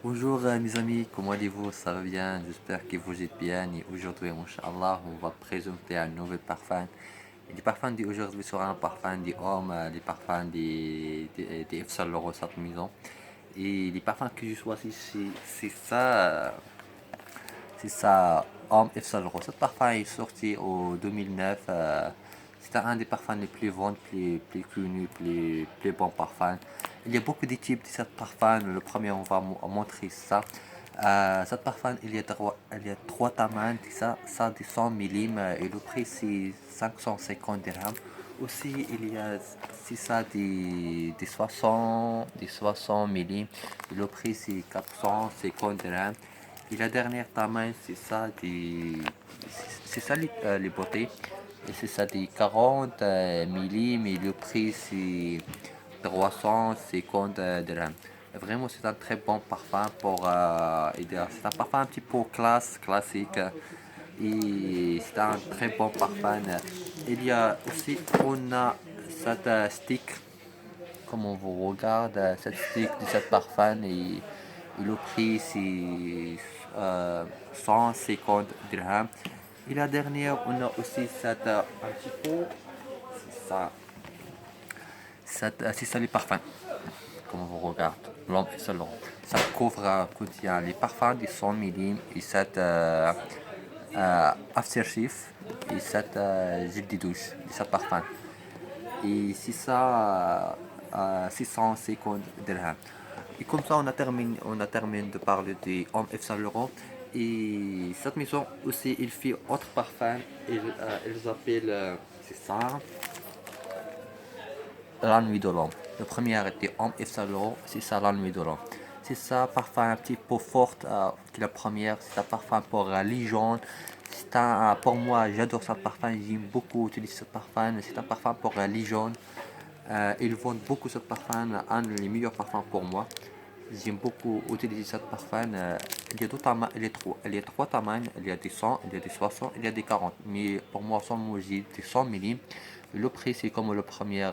Bonjour mes amis, comment allez-vous? Ça va bien? J'espère que vous êtes bien. Et aujourd'hui, Inch'Allah, on va présenter un nouvel parfum. Et les parfums d'aujourd'hui seront un parfum des hommes, les parfums des Yves Saint Laurent, cette maison. Et les parfums que je choisis, c'est ça, Homme Yves Saint Laurent. Ce parfum est sorti en 2009. C'est un des parfums les plus vendus, plus connus, plus bons parfums. Il y a beaucoup de types de ce parfum. Le premier, on va montrer ça. Cette parfum, il y a trois tamannes. Ça de 100 millim et le prix c'est 550 dirhams. Aussi, c'est ça des 60 millim. Et le prix c'est 450 dirhams. Et la dernière tamanne, c'est ça les beautés. Et c'est ça des 40 millim et le prix c'est 350 dirhams. Vraiment, c'est un très bon parfum pour aider. C'est un parfum un petit peu classique. Et c'est un très bon parfum. Il y a aussi, on a cette stick, comme on vous regarde, cette stick de cette parfum. Et le prix c'est 150 dirhams. Et la dernière, on a aussi cette un petit peu, c'est ça, c'est ça les parfums comme vous regardez, l'homme est selon. Ça contient les parfums de 100 millim et cette aftershave et cette gel de douche, et cette parfum. Et c'est ça, 650 dirhams. Et comme ça, on a terminé de parler de Homme F. Saint Laurent. Et cette maison aussi, il fait autre parfum. Ils appellent, c'est ça, la nuit de l'homme. Le premier était Homme F. Saint Laurent, c'est ça la nuit de l'homme. C'est ça, parfum un petit peu fort que la première. C'est un parfum pour Lijon. Pour moi, j'adore ce parfum. J'aime beaucoup utiliser ce parfum. C'est un parfum pour Lijon. Ils vendent beaucoup ce parfum, un des meilleurs parfums pour moi. J'aime beaucoup utiliser ce parfum. Il y a deux tamannes, il y a trois tamannes. Il y a des 100, il y a des 60, il y a des 40. Mais pour moi, sans moi, j'ai des 100 millim. Le prix, c'est comme le premier,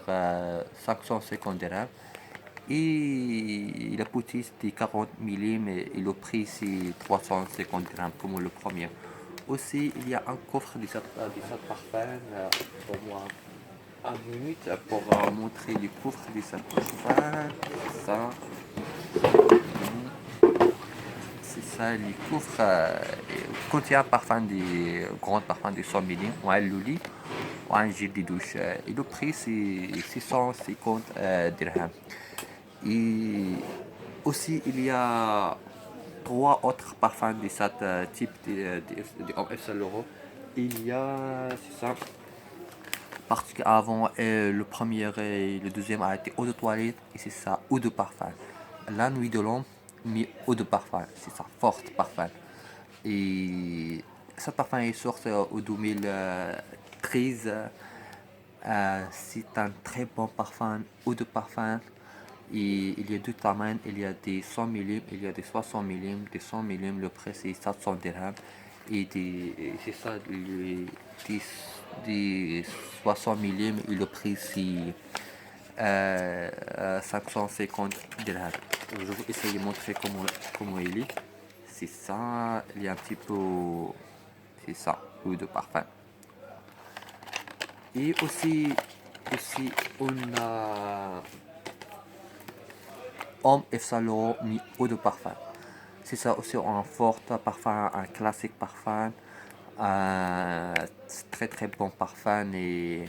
550 dirhams. Et la boutique, c'était 40 millim. Et le prix, c'est 350 dirhams, comme le premier. Aussi, il y a un coffre de cette parfum pour moi. Un minute pour montrer les coffres de cette parfum. Ça. C'est ça, les coffres contiennent un parfum des grands parfums de 100 millim, ou un loli, ou un gel de douche. Et le prix, c'est 650 dirhams. Et aussi, il y a trois autres parfums de ce type de Homme F. Saint Laurent. Il y a, c'est ça, parce qu'avant, le premier et le deuxième a été eau de toilette, et c'est ça, eau de parfum. La nuit de l'homme, mais eau de parfum, c'est ça, forte parfum. Et ce parfum est sorti en 2013. C'est un très bon parfum, eau de parfum. Et il y a deux tamannes, il y a des 100 millim, il y a des 60 millim, des 100 millim, le prix c'est 700 dirhams. Et c'est ça, des 60 millim, et le prix c'est 550 dirhams. Je vais essayer de montrer comment il est. C'est ça, il y a un petit peu, c'est ça, eau de parfum. Et aussi on a Homme F. Saint Laurent mis eau de parfum. C'est ça aussi un fort parfum, un classique parfum, un très très bon parfum. Et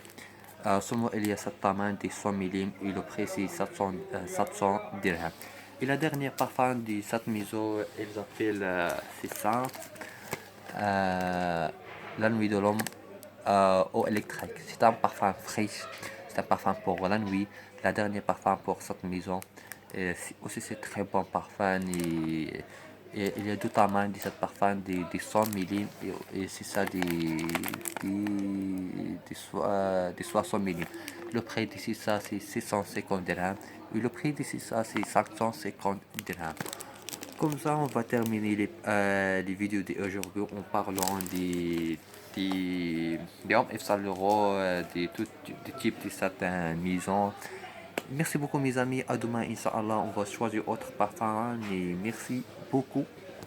seulement il y a cette main des 100 millim et le prix c'est 700 dirhams. Et la dernière parfum de cette maison, ils appellent, c'est ça, la nuit de l'homme eau électrique. C'est un parfum fraîche, c'est un parfum pour la nuit. La dernière parfum pour cette maison. Et aussi c'est très bon parfum. Et il y a deux tamannes de cette parfum, des 100 millim et c'est ça des 60 millim. Le prix d'ici ça c'est 650 dirhams et le prix d'ici ça c'est 550 dirhams. Comme ça, on va terminer les vidéos d'aujourd'hui en parlant des hommes F. Saint Laurent, des types de certaines maisons. Merci beaucoup mes amis. À demain, Inch'Allah, on va choisir autre parfum. Et merci beaucoup.